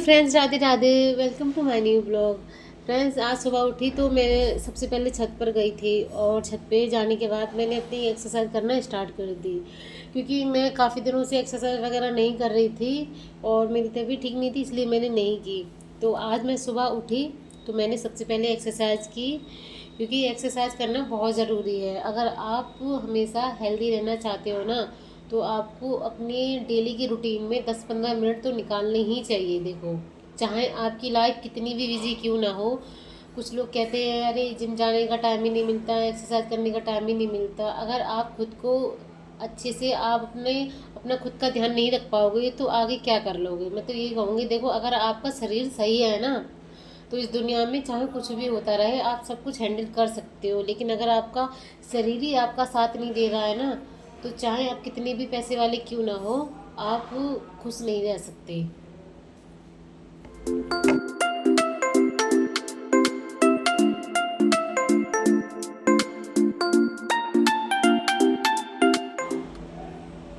Friends, Radhe Radhe. Welcome to my new blog. Friends, आज सुबह उठी तो मैं सबसे पहले छत पर गई थी और छत पे जाने के बाद मैंने अपनी एक्सरसाइज करना स्टार्ट कर दी, क्योंकि मैं काफ़ी दिनों से एक्सरसाइज वगैरह नहीं कर रही थी और मेरी तबीयत ठीक नहीं थी, इसलिए मैंने नहीं की। तो आज मैं सुबह उठी तो मैंने सबसे पहले एक्सरसाइज की, क्योंकि एक्सरसाइज करना बहुत ज़रूरी है। अगर आप हमेशा हेल्दी रहना चाहते हो ना, तो आपको अपनी डेली की रूटीन में 10-15 मिनट तो निकालने ही चाहिए। देखो, चाहे आपकी लाइफ कितनी भी बिजी क्यों ना हो। कुछ लोग कहते हैं अरे जिम जाने का टाइम ही नहीं मिलता, एक्सरसाइज करने का टाइम ही नहीं मिलता। अगर आप खुद को अच्छे से आप अपना खुद का ध्यान नहीं रख पाओगे तो आगे क्या कर लोगे। मैं तो यही कहूँगी, देखो अगर आपका शरीर सही है ना, तो इस दुनिया में चाहे कुछ भी होता रहे आप सब कुछ हैंडल कर सकते हो। लेकिन अगर आपका शरीर ही आपका साथ नहीं दे रहा है ना, तो चाहे आप कितने भी पैसे वाले क्यों ना हो, आप खुश नहीं रह सकते।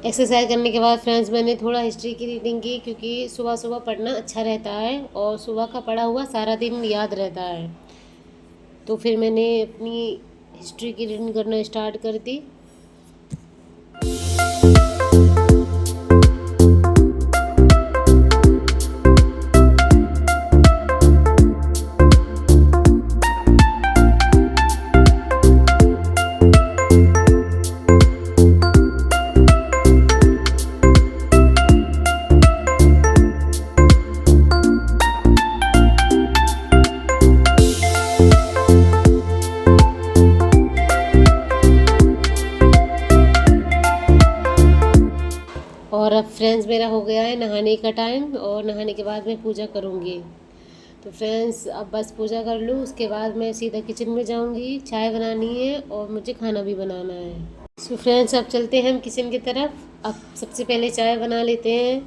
एक्सरसाइज करने के बाद फ्रेंड्स मैंने थोड़ा हिस्ट्री की रीडिंग की, क्योंकि सुबह सुबह पढ़ना अच्छा रहता है और सुबह का पढ़ा हुआ सारा दिन याद रहता है। तो फिर मैंने अपनी हिस्ट्री की रीडिंग करना स्टार्ट कर दी। और अब फ्रेंड्स मेरा हो गया है नहाने का टाइम, और नहाने के बाद मैं पूजा करूँगी। तो फ्रेंड्स अब बस पूजा कर लूँ, उसके बाद मैं सीधा किचन में जाऊँगी। चाय बनानी है और मुझे खाना भी बनाना है। सो फ्रेंड्स अब चलते हैं हम किचन की तरफ। अब सबसे पहले चाय बना लेते हैं,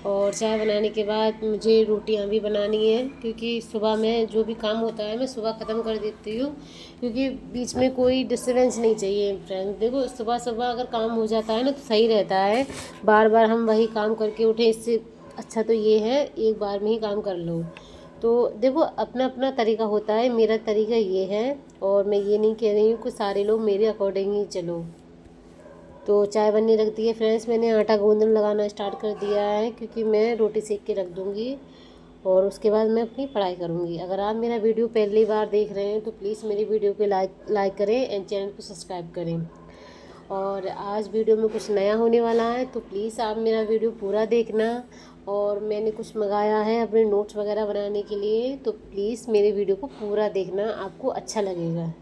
और चाय बनाने के बाद मुझे रोटियां भी बनानी है, क्योंकि सुबह में जो भी काम होता है मैं सुबह ख़त्म कर देती हूँ, क्योंकि बीच में कोई डिस्टर्बेंस नहीं चाहिए। फ्रेंड्स देखो, सुबह सुबह अगर काम हो जाता है ना तो सही रहता है। बार बार हम वही काम करके उठें, इससे अच्छा तो ये है एक बार में ही काम कर लो। तो देखो, अपना अपना तरीका होता है, मेरा तरीका ये है, और मैं ये नहीं कह रही हूँ कि सारे लोग मेरे अकॉर्डिंग ही चलो। तो चाय बनने रख दी है फ्रेंड्स, मैंने आटा गूंदन लगाना स्टार्ट कर दिया है, क्योंकि मैं रोटी सेक के रख दूँगी और उसके बाद मैं अपनी पढ़ाई करूँगी। अगर आप मेरा वीडियो पहली बार देख रहे हैं तो प्लीज़ मेरी वीडियो को लाइक करें एंड चैनल को सब्सक्राइब करें। और आज वीडियो में कुछ नया होने वाला है, तो प्लीज़ आप मेरा वीडियो पूरा देखना। और मैंने कुछ मंगाया है अपने नोट्स वगैरह बनाने के लिए, तो प्लीज़ मेरे वीडियो को पूरा देखना, आपको अच्छा लगेगा।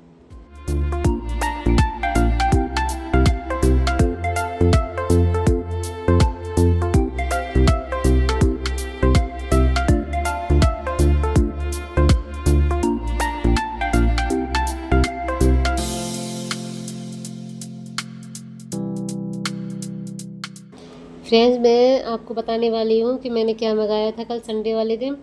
फ्रेंड्स मैं आपको बताने वाली हूँ कि मैंने क्या मंगाया था। कल संडे वाले दिन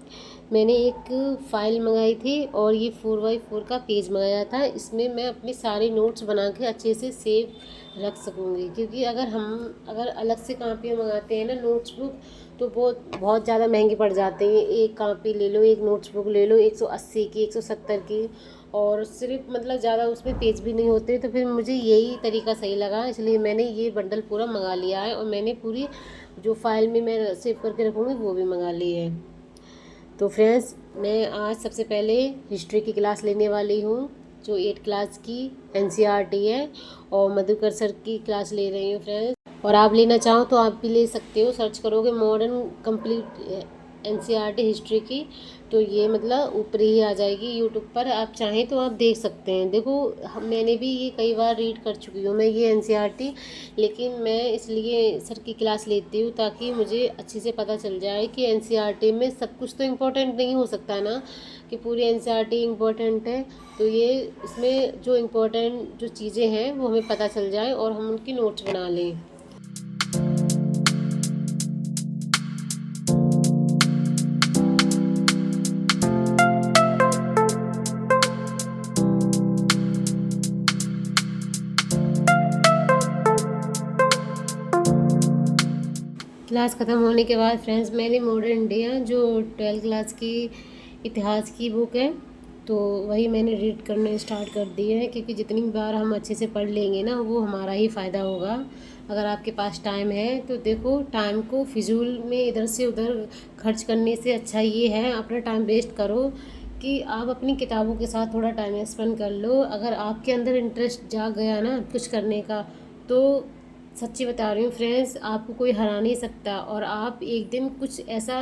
मैंने एक फ़ाइल मंगाई थी, और ये 4x4 का पेज मंगाया था। इसमें मैं अपने सारे नोट्स बना के अच्छे से सेव रख सकूँगी, क्योंकि अगर अलग से कापियाँ मंगाते हैं ना, नोट्स बुक, तो बहुत ज़्यादा महंगे पड़ जाते हैं। एक कापी ले लो, एक नोट्स बुक ले लो 180 की, 170 की, और सिर्फ मतलब ज़्यादा उसमें पेज भी नहीं होते। तो फिर मुझे यही तरीका सही लगा, इसलिए मैंने ये बंडल पूरा मंगा लिया है, और मैंने पूरी जो फाइल में मैं सेव करके रखूँगी वो भी मंगा ली है। तो फ्रेंड्स मैं आज सबसे पहले हिस्ट्री की क्लास लेने वाली हूँ, जो 8 क्लास की NCERT है, और मधुकर सर की क्लास ले रही हूँ फ्रेंड्स। और आप लेना चाहो तो आप भी ले सकते हो, सर्च करोगे मॉडर्न कंप्लीट NCERT हिस्ट्री की, तो ये मतलब ऊपर ही आ जाएगी यूट्यूब पर। आप चाहें तो आप देख सकते हैं। देखो, मैंने भी ये कई बार रीड कर चुकी हूँ मैं ये NCERT, लेकिन मैं इसलिए सर की क्लास लेती हूँ ताकि मुझे अच्छे से पता चल जाए कि NCERT में सब कुछ तो इम्पोर्टेंट नहीं हो सकता ना, कि पूरी NCERT इम्पोर्टेंट है। तो ये इसमें जो इम्पोर्टेंट जो चीज़ें हैं वो हमें पता चल जाए और हम उनकी नोट्स बना लें। क्लास ख़त्म होने के बाद फ्रेंड्स मैंने मॉडर्न इंडिया जो 12th क्लास की इतिहास की बुक है तो वही मैंने रीड करना स्टार्ट कर दिए है, क्योंकि जितनी बार हम अच्छे से पढ़ लेंगे ना वो हमारा ही फ़ायदा होगा। अगर आपके पास टाइम है तो देखो, टाइम को फिजूल में इधर से उधर खर्च करने से अच्छा ये है अपना टाइम वेस्ट करो कि आप अपनी किताबों के साथ थोड़ा टाइम स्पेंड कर लो। अगर आपके अंदर इंटरेस्ट जाग गया ना कुछ करने का, तो सच्ची बता रही हूँ फ्रेंड्स, आपको कोई हरा नहीं सकता और आप एक दिन कुछ ऐसा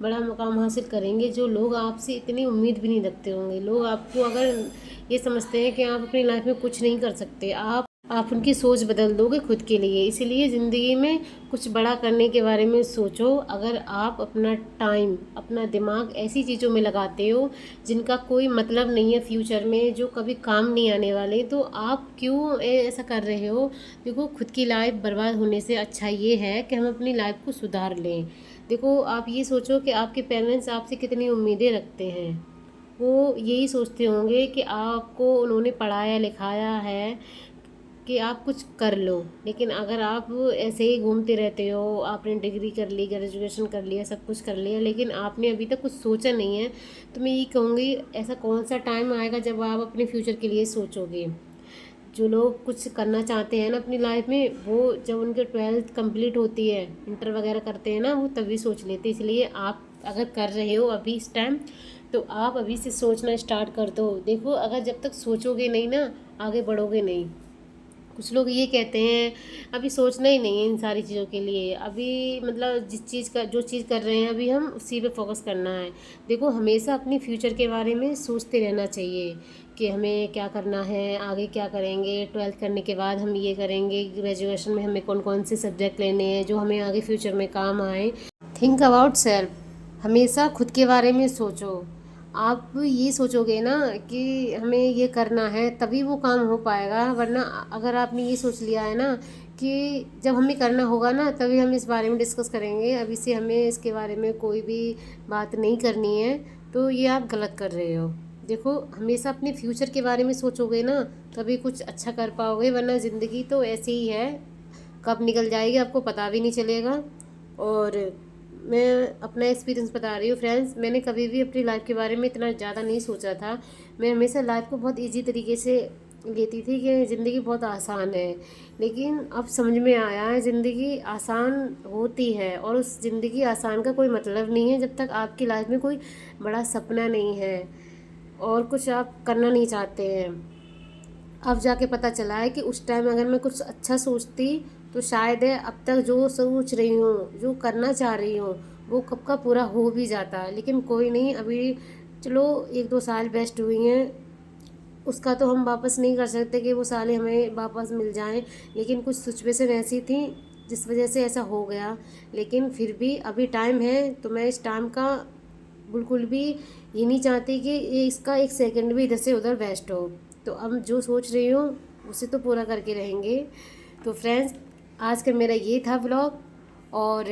बड़ा मुकाम हासिल करेंगे जो लोग आपसे इतनी उम्मीद भी नहीं रखते होंगे। लोग आपको अगर ये समझते हैं कि आप अपनी लाइफ में कुछ नहीं कर सकते, आप उनकी सोच बदल दोगे खुद के लिए। इसीलिए ज़िंदगी में कुछ बड़ा करने के बारे में सोचो। अगर आप अपना टाइम, अपना दिमाग ऐसी चीज़ों में लगाते हो जिनका कोई मतलब नहीं है फ्यूचर में, जो कभी काम नहीं आने वाले, तो आप क्यों ऐसा कर रहे हो। देखो, खुद की लाइफ बर्बाद होने से अच्छा ये है कि हम अपनी लाइफ को सुधार लें। देखो, आप ये सोचो कि आपके पेरेंट्स आपसे कितनी उम्मीदें रखते हैं। वो यही सोचते होंगे कि आपको उन्होंने पढ़ाया लिखाया है कि आप कुछ कर लो। लेकिन अगर आप ऐसे ही घूमते रहते हो, आपने डिग्री कर ली, ग्रेजुएशन कर लिया, सब कुछ कर लिया, लेकिन आपने अभी तक कुछ सोचा नहीं है, तो मैं ये कहूँगी ऐसा कौन सा टाइम आएगा जब आप अपने फ्यूचर के लिए सोचोगे। जो लोग कुछ करना चाहते हैं ना अपनी लाइफ में, वो जब उनके 12th कंप्लीट होती है, इंटर वगैरह करते हैं ना, वो तभी सोच लेते हैं। इसलिए आप अगर कर रहे हो अभी इस टाइम, तो आप अभी से सोचना स्टार्ट कर दो। देखो, अगर जब तक सोचोगे नहीं ना, आगे बढ़ोगे नहीं। कुछ लोग ये कहते हैं अभी सोचना ही नहीं है इन सारी चीज़ों के लिए, अभी मतलब जिस चीज़ का जो चीज़ कर रहे हैं अभी हम उसी पे फोकस करना है। देखो, हमेशा अपनी फ्यूचर के बारे में सोचते रहना चाहिए कि हमें क्या करना है, आगे क्या करेंगे, 12th करने के बाद हम ये करेंगे, ग्रेजुएशन में हमें कौन कौन से सब्जेक्ट लेने हैं जो हमें आगे फ्यूचर में काम आए। थिंक अबाउट सेल्फ, हमेशा खुद के बारे में सोचो। आप ये सोचोगे ना कि हमें ये करना है तभी वो काम हो पाएगा, वरना अगर आपने ये सोच लिया है ना कि जब हमें करना होगा ना तभी हम इस बारे में डिस्कस करेंगे, अभी से हमें इसके बारे में कोई भी बात नहीं करनी है, तो ये आप गलत कर रहे हो। देखो, हमेशा अपने फ्यूचर के बारे में सोचोगे ना तभी कुछ अच्छा कर पाओगे, वरना ज़िंदगी तो ऐसे ही है, कब निकल जाएगी आपको पता भी नहीं चलेगा। और मैं अपना एक्सपीरियंस बता रही हूँ फ्रेंड्स, मैंने कभी भी अपनी लाइफ के बारे में इतना ज़्यादा नहीं सोचा था। मैं हमेशा लाइफ को बहुत इजी तरीके से लेती थी कि ज़िंदगी बहुत आसान है, लेकिन अब समझ में आया है ज़िंदगी आसान होती है और उस ज़िंदगी आसान का कोई मतलब नहीं है जब तक आपकी लाइफ में कोई बड़ा सपना नहीं है और कुछ आप करना नहीं चाहते हैं। अब जाके पता चला है कि उस टाइम अगर मैं कुछ अच्छा सोचती तो शायद है अब तक जो सोच रही हूँ, जो करना चाह रही हूँ, वो कब का पूरा हो भी जाता। लेकिन कोई नहीं, अभी चलो 1-2 साल बेस्ट हुई हैं, उसका तो हम वापस नहीं कर सकते कि वो साल हमें वापस मिल जाएं, लेकिन कुछ सिचुएशन ऐसी थी जिस वजह से ऐसा हो गया। लेकिन फिर भी अभी टाइम है, तो मैं इस टाइम का बिल्कुल भी ये नहीं चाहती कि ये इसका एक सेकंड भी इधर से उधर वेस्ट हो। तो अब जो सोच रही हूँ उसे तो पूरा करके रहेंगे। तो फ्रेंड्स, आज का मेरा ये था व्लॉग। और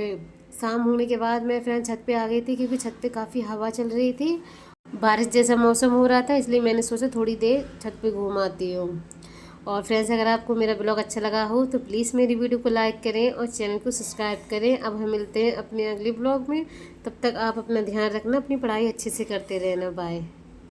शाम होने के बाद मैं फ्रेंड्स छत पे आ गई थी, क्योंकि छत पे काफ़ी हवा चल रही थी, बारिश जैसा मौसम हो रहा था, इसलिए मैंने सोचा थोड़ी देर छत पे घूम आती हूँ। और फ्रेंड्स, अगर आपको मेरा ब्लॉग अच्छा लगा हो तो प्लीज़ मेरी वीडियो को लाइक करें और चैनल को सब्सक्राइब करें। अब हम मिलते हैं अपने अगले ब्लॉग में, तब तक आप अपना ध्यान रखना, अपनी पढ़ाई अच्छे से करते रहना। बाय।